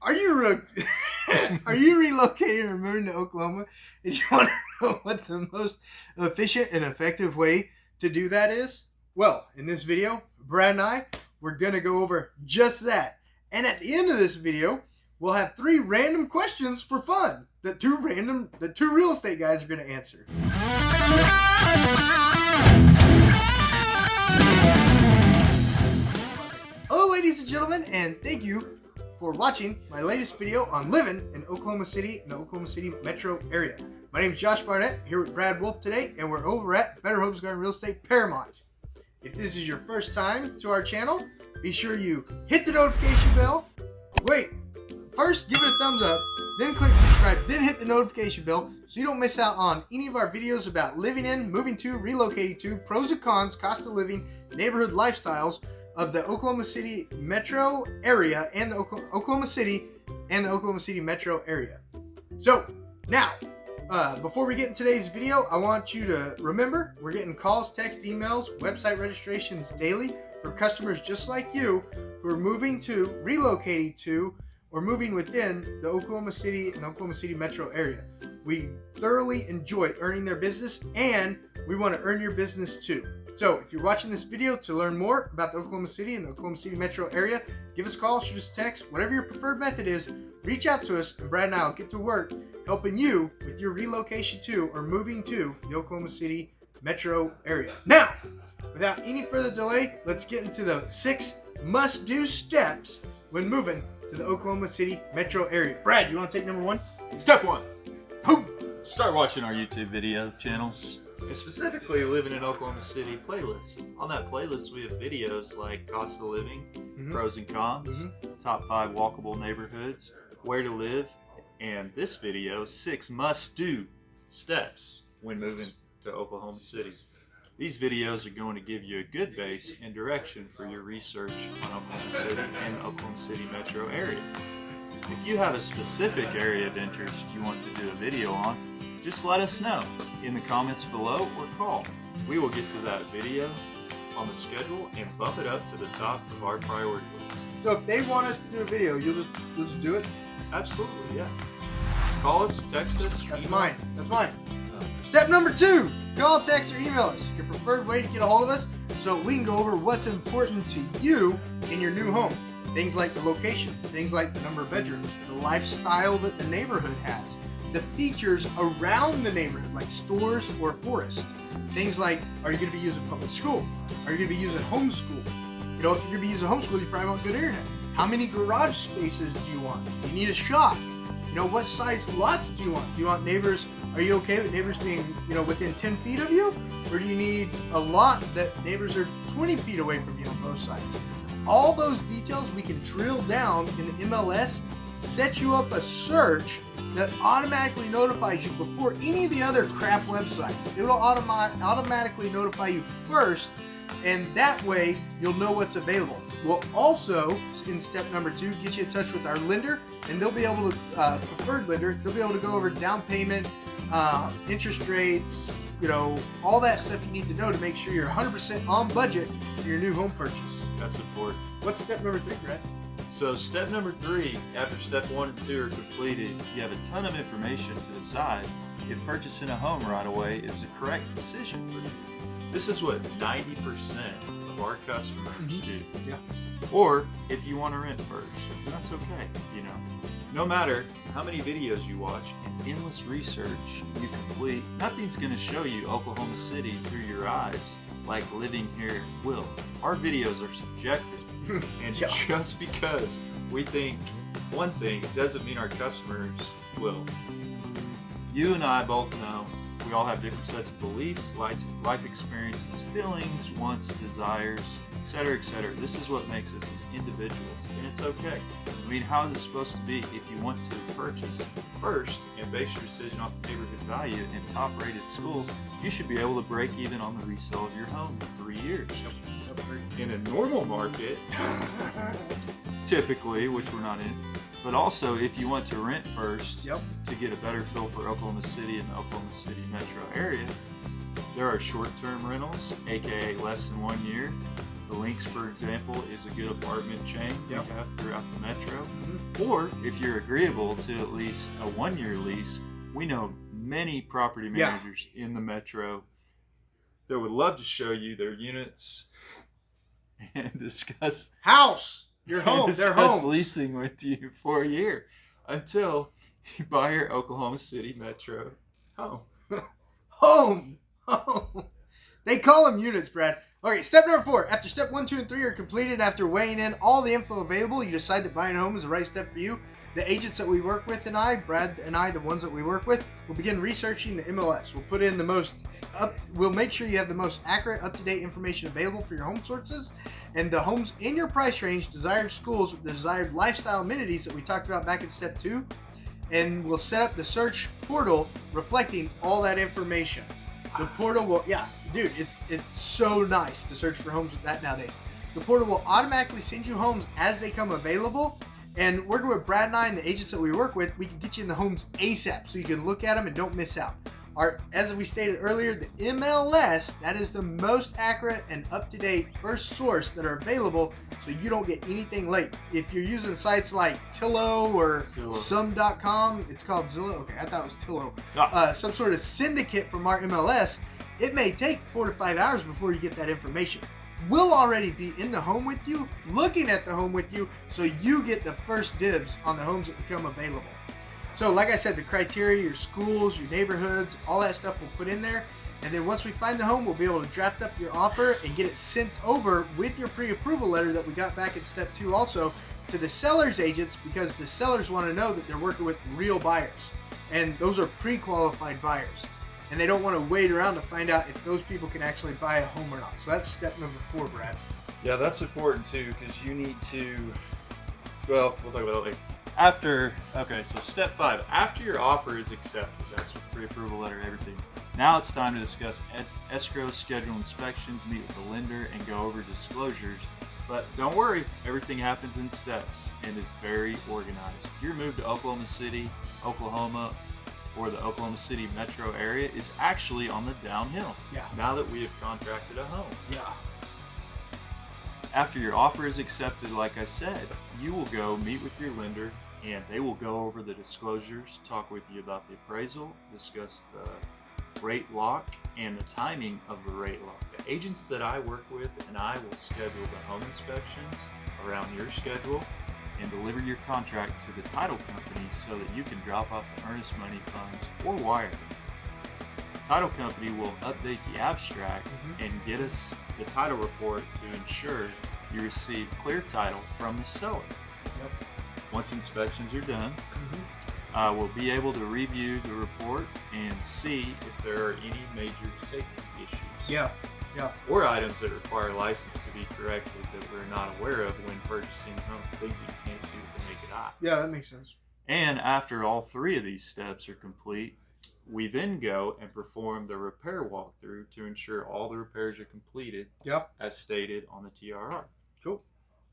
Are you are you relocating or moving to Oklahoma? And you want to know what the most efficient and effective way to do that is? Well, in this video, Brad and I, we're going to go over just that. And at the end of this video, we'll have 3 random questions for fun that two real estate guys are going to answer. Hello, ladies and gentlemen, and thank you for watching my latest video on living in Oklahoma City in the Oklahoma City Metro area. My name is Josh Barnett, here with Brad Wolf today, and we're over at Better Homes Garden Real Estate Paramount. If this is your first time to our channel, be sure you hit the notification bell. Wait, first give it a thumbs up, then click subscribe, then hit the notification bell so you don't miss out on any of our videos about living in, moving to, relocating to, pros and cons, cost of living, neighborhood lifestyles of the Oklahoma City Metro area and the Oklahoma City Metro area. So now, before we get in today's video, I want you to remember we're getting calls, texts, emails, website registrations daily from customers just like you who are moving to, relocating to, or moving within the Oklahoma City and Oklahoma City Metro area. We thoroughly enjoy earning their business, and we want to earn your business too. So if you're watching this video to learn more about the Oklahoma City and the Oklahoma City Metro area, give us a call, shoot us a text, whatever your preferred method is, reach out to us, and Brad and I will get to work helping you with your relocation to or moving to the Oklahoma City Metro area. Now, without any further delay, let's get into the 6 must-do steps when moving to the Oklahoma City Metro area. Brad, you want to take number 1? Step 1. Boom. Start watching our YouTube video channels. And specifically living in Oklahoma City playlist. On that playlist we have videos like cost of living, pros and cons, top 5 walkable neighborhoods, where to live, and this video, 6 must-do steps when moving to Oklahoma City. These videos are going to give you a good base and direction for your research on Oklahoma City and the Oklahoma City Metro area. If you have a specific area of interest you want to do a video on, just let us know in the comments below or call. We will get to that video on the schedule and bump it up to the top of our priority list. So if they want us to do a video, you'll just do it? Absolutely, yeah. Call us, text us. That's mine. Step number 2, call, text, or email us. Your preferred way to get a hold of us so we can go over what's important to you in your new home. Things like the location, things like the number of bedrooms, the lifestyle that the neighborhood has, the features around the neighborhood, like stores or forest. Things like, are you going to be using public school? Are you going to be using homeschool? You know, if you're going to be using homeschool, you probably want good internet. How many garage spaces do you want? Do you need a shop? You know, what size lots do you want? Do you want neighbors, are you okay with neighbors being, you know, within 10 feet of you? Or do you need a lot that neighbors are 20 feet away from you on both sides? All those details we can drill down in the MLS, set you up a search that automatically notifies you before any of the other crap websites. It'll automatically notify you first, and that way you'll know what's available. We'll also, in step number 2, get you in touch with our lender, and they'll be able to, preferred lender, they'll be able to go over down payment, interest rates, you know, all that stuff you need to know to make sure you're 100% on budget for your new home purchase. That's important. What's step number 3, Brad? So step number 3, after step 1 and 2 are completed, you have a ton of information to decide if purchasing a home right away is the correct decision for you. This is what 90% of our customers do. Yeah. Or if you want to rent first, that's okay, you know. No matter how many videos you watch and endless research you complete, nothing's going to show you Oklahoma City through your eyes like living here will. Our videos are subjective. And just because we think one thing, it doesn't mean our customers will. You and I both know we all have different sets of beliefs, life experiences, feelings, wants, desires, etc., etc. This is what makes us as individuals, and it's okay. I mean, how is it supposed to be if you want to purchase first and base your decision off of neighborhood value and top-rated schools? You should be able to break even on the resale of your home in 3 years. In a normal market, typically, which we're not in, but also if you want to rent first to get a better feel for Oklahoma City and the Oklahoma City Metro area, there are short-term rentals, aka less than 1 year, The Links, for example, is a good apartment chain Yep. we have throughout the metro. Mm-hmm. Or if you're agreeable to at least a 1-year lease, we know many property managers in the metro that would love to show you their units and discuss Your home, their discuss homes. leasing with you for a year until you buy your Oklahoma City Metro home. Home. They call them units, Brad. Okay, step number 4. After step 1, 2, and 3 are completed, after weighing in all the info available, you decide that buying a home is the right step for you. The agents that we work with Brad and I, the ones that we work with, will begin researching the MLS. We'll put in the most we'll make sure you have the most accurate, up-to-date information available for your home sources and the homes in your price range, desired schools, the desired lifestyle amenities that we talked about back in step 2. And we'll set up the search portal reflecting all that information. The portal will, dude, it's so nice to search for homes with that nowadays. The portal will automatically send you homes as they come available. And working with Brad and I and the agents that we work with, we can get you in the homes ASAP so you can look at them and don't miss out. As we stated earlier, the MLS, that is the most accurate and up-to-date first source that are available so you don't get anything late. If you're using sites like Tillo or some.com, it's called Zillow. Okay, I thought it was Tillo. Some sort of syndicate from our MLS, it may take 4 to 5 hours before you get that information. We'll already be in the home with you, looking at the home with you, so you get the first dibs on the homes that become available. So like I said, the criteria, your schools, your neighborhoods, all that stuff we'll put in there. And then once we find the home, we'll be able to draft up your offer and get it sent over with your pre-approval letter that we got back in step 2 also to the seller's agents, because the sellers want to know that they're working with real buyers. And those are pre-qualified buyers. And they don't want to wait around to find out if those people can actually buy a home or not. So that's step number 4, Brad. Yeah, that's important too, because you need to, well, we'll talk about that later. So step 5, after your offer is accepted, that's with pre-approval letter, everything. Now it's time to discuss escrow, schedule inspections, meet with the lender, and go over disclosures. But don't worry, everything happens in steps and is very organized. Your move to Oklahoma City, Oklahoma, or the Oklahoma City Metro area is actually on the downhill. Yeah. Now that we have contracted a home. Yeah. After your offer is accepted, like I said, you will go meet with your lender and they will go over the disclosures, talk with you about the appraisal, discuss the rate lock and the timing of the rate lock. The agents that I work with and I will schedule the home inspections around your schedule and deliver your contract to the title company so that you can drop off the earnest money funds or wire them. The title company will update the abstract and get us the title report to ensure you receive clear title from the seller. Yep. Once inspections are done, we'll be able to review the report and see if there are any major safety issues. Yeah. Or items that require license to be corrected that we're not aware of when purchasing home, things that you can't see with the naked eye. Yeah, that makes sense. And after all 3 of these steps are complete, we then go and perform the repair walkthrough to ensure all the repairs are completed as stated on the TRR. Cool.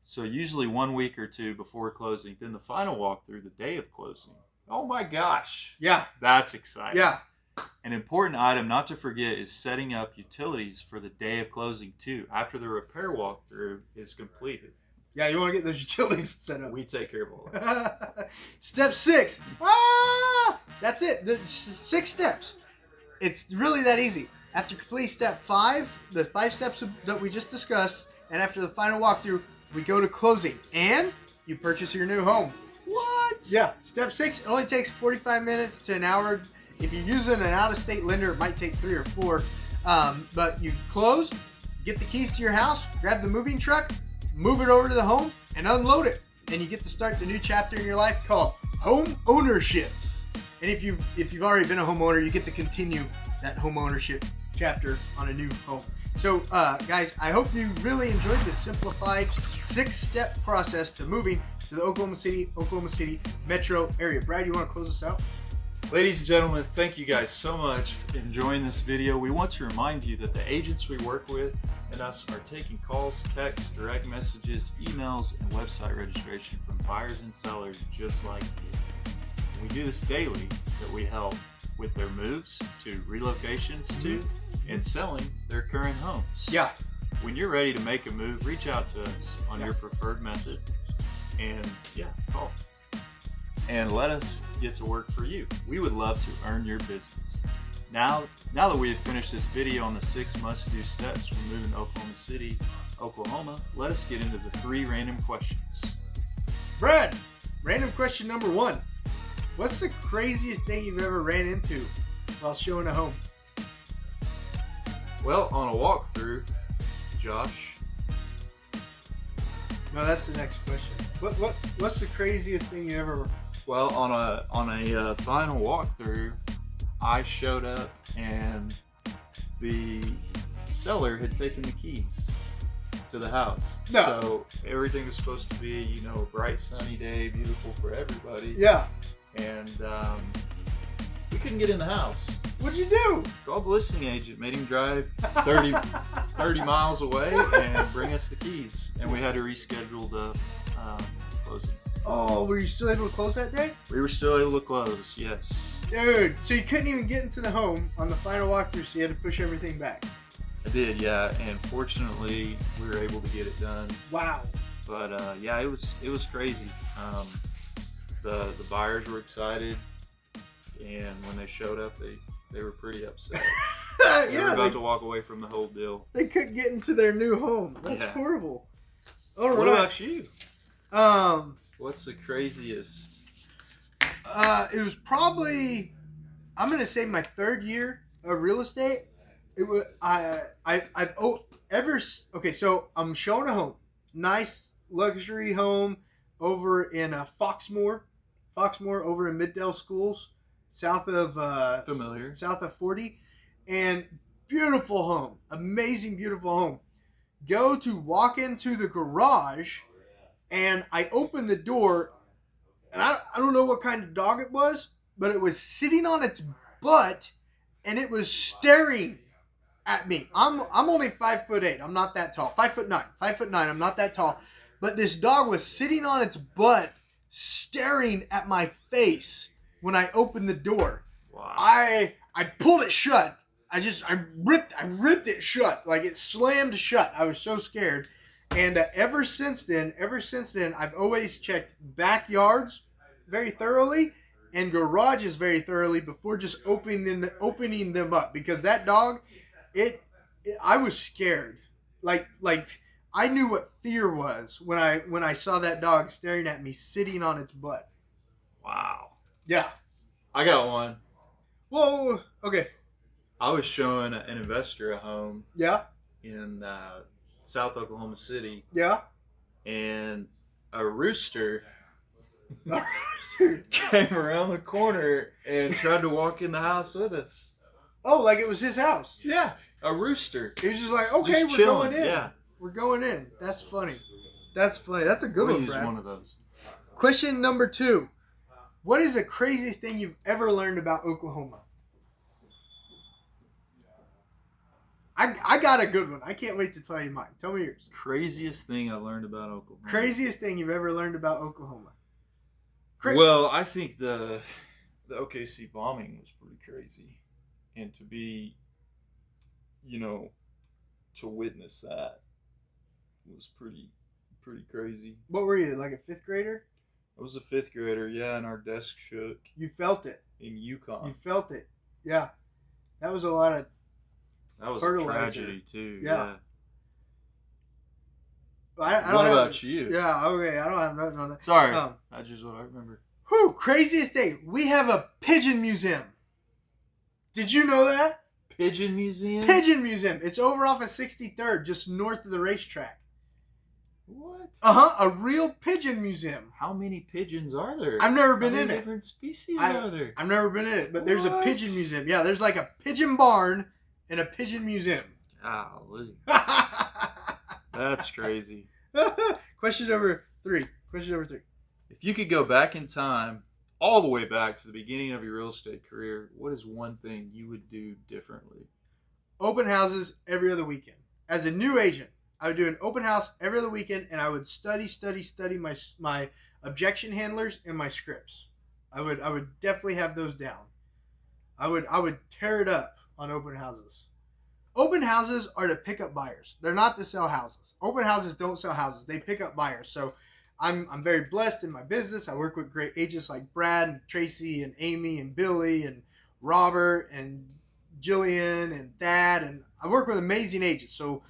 So usually 1 week or 2 before closing, then the final walkthrough the day of closing. Oh my gosh. Yeah. That's exciting. Yeah. An important item not to forget is setting up utilities for the day of closing too, after the repair walkthrough is completed. Yeah, you want to get those utilities set up. We take care of all that. Step 6. That's it. The 6 steps. It's really that easy. After complete step 5, the 5 steps that we just discussed, and after the final walkthrough, we go to closing, and you purchase your new home. What? Yeah. Step 6, it only takes 45 minutes to an hour. If you're using an out-of-state lender, it might take 3 or 4. But you close, get the keys to your house, grab the moving truck, move it over to the home, and unload it. And you get to start the new chapter in your life called home ownerships. And if you've already been a homeowner, you get to continue that home ownership chapter on a new home. So, guys, I hope you really enjoyed this simplified 6-step process to moving to the Oklahoma City Metro area. Brad, you want to close us out? Ladies and gentlemen, thank you guys so much for enjoying this video. We want to remind you that the agents we work with and us are taking calls, texts, direct messages, emails, and website registration from buyers and sellers just like you. We do this daily, that we help with their moves to relocations to and selling their current homes. Yeah. when you're ready to make a move, reach out to us on your preferred method, and call. And let us get to work for you. We would love to earn your business. Now that we have finished this video on the 6 must-do steps for moving to Oklahoma City, Oklahoma, let us get into the 3 random questions. Brad, random question number 1. What's the craziest thing you've ever ran into while showing a home? Well, on a walkthrough, Josh. No, that's the next question. What's the craziest thing you ever? Well, on a final walkthrough, I showed up and the seller had taken the keys to the house. No. So everything was supposed to be, a bright sunny day, beautiful for everybody. Yeah. And we couldn't get in the house. What'd you do? Called the listing agent, made him drive 30 miles away and bring us the keys. And we had to reschedule the closing. Oh, were you still able to close that day? We were still able to close, yes. Dude, so you couldn't even get into the home on the final walkthrough, so you had to push everything back. I did, yeah, and fortunately we were able to get it done. Wow. But it was crazy. The buyers were excited, and when they showed up, they were pretty upset. They were about to walk away from the whole deal. They couldn't get into their new home. That's horrible. All right. What about you? What's the craziest? It was probably, I'm gonna say my 3rd year of real estate. It was so I'm showing a home, nice luxury home over in Foxmore over in Middale Schools, south of south of 40, and beautiful home, amazing beautiful home. Go to walk into the garage, and I open the door, and I don't know what kind of dog it was, but it was sitting on its butt, and it was staring at me. I'm only 5'8". I'm not that tall. 5'9". 5'9". I'm not that tall. But this dog was sitting on its butt, staring at my face when I opened the door. Wow. I pulled it shut. I ripped it shut. Like, it slammed shut. I was so scared. And ever since then, I've always checked backyards very thoroughly and garages very thoroughly before just opening them up, because that dog, I was scared. Like I knew what fear was when I saw that dog staring at me, sitting on its butt. Wow. Yeah. I got one. Whoa. Okay. I was showing an investor a home. Yeah. In South Oklahoma City. Yeah. And a rooster came around the corner and tried to walk in the house with us. Oh, like it was his house. Yeah, a rooster. He was just like, okay, just we're chilling. going in. Yeah. We're going in. That's funny. That's a good one, Use Brad. one of those. Question number 2. What is the craziest thing you've ever learned about Oklahoma? I got a good one. I can't wait to tell you mine. Tell me yours. Craziest thing I learned about Oklahoma. Craziest thing you've ever learned about Oklahoma. Well, I think the OKC bombing was pretty crazy. And to be, to witness that was pretty crazy. What were you, like a 5th grader? I was a 5th grader, yeah, and our desk shook. You felt it. In Yukon. You felt it. Yeah. That was a lot of That was fertilizer. a tragedy, too. Yeah. What about you? Yeah, okay. I don't have nothing on that. Sorry. That's just what I remember. Whew, craziest thing. We have a pigeon museum. Did you know that? Pigeon museum? Pigeon museum. It's over off of 63rd, just north of the racetrack. What? A real pigeon museum. How many pigeons are there? I've never been in it. How many different species are there? I've never been in it, but there's a pigeon museum. Yeah, there's like a pigeon barn and a pigeon museum. Golly. That's crazy. Question number 3. If you could go back in time, all the way back to the beginning of your real estate career, what is one thing you would do differently? Open houses every other weekend. As a new agent, I would do an open house every other weekend, and I would study my objection handlers and my scripts. I would definitely have those down. I would tear it up on open houses. Open houses are to pick up buyers. They're not to sell houses. Open houses don't sell houses. They pick up buyers. So I'm very blessed in my business. I work with great agents like Brad and Tracy and Amy and Billy and Robert and Jillian and Thad. And I work with amazing agents. So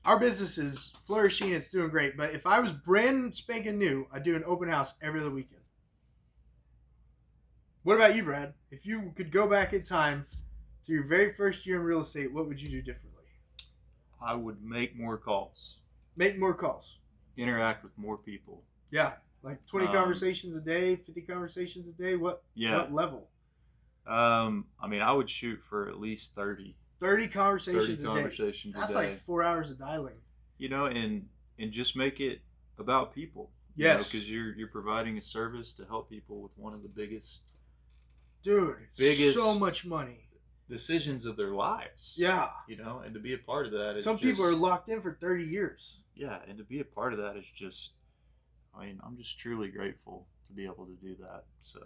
our business is flourishing. It's doing great. But if I was brand spanking new, I'd do an open house every other weekend. What about you, Brad? If you could go back in time to your very first year in real estate, what would you do differently? I would make more calls, Make more calls. interact with more people. Yeah, like 20 conversations a day, 50 conversations a day. What level? I mean, I would shoot for at least 30. 30 conversations 30 a day. conversations That's a day. like 4 hours of dialing. You know, and just make it about people. Yes. Because you're providing a service to help people with one of the biggest so much money. Decisions of their lives. Yeah. You know, and to be a part of that is some people are locked in for 30 years. Yeah, and to be a part of that is just, I mean, I'm just truly grateful to be able to do that. So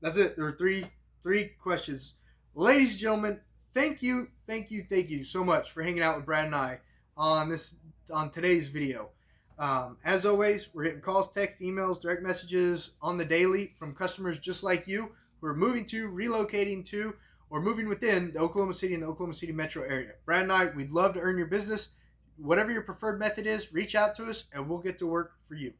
that's it. There were three questions. Ladies and gentlemen, thank you so much for hanging out with Brad and I on today's video. As always, we're getting calls, texts, emails, direct messages on the daily from customers just like you who are moving to, relocating to, or moving within the Oklahoma City and the Oklahoma City Metro area. Brad and I, we'd love to earn your business. Whatever your preferred method is, reach out to us and we'll get to work for you.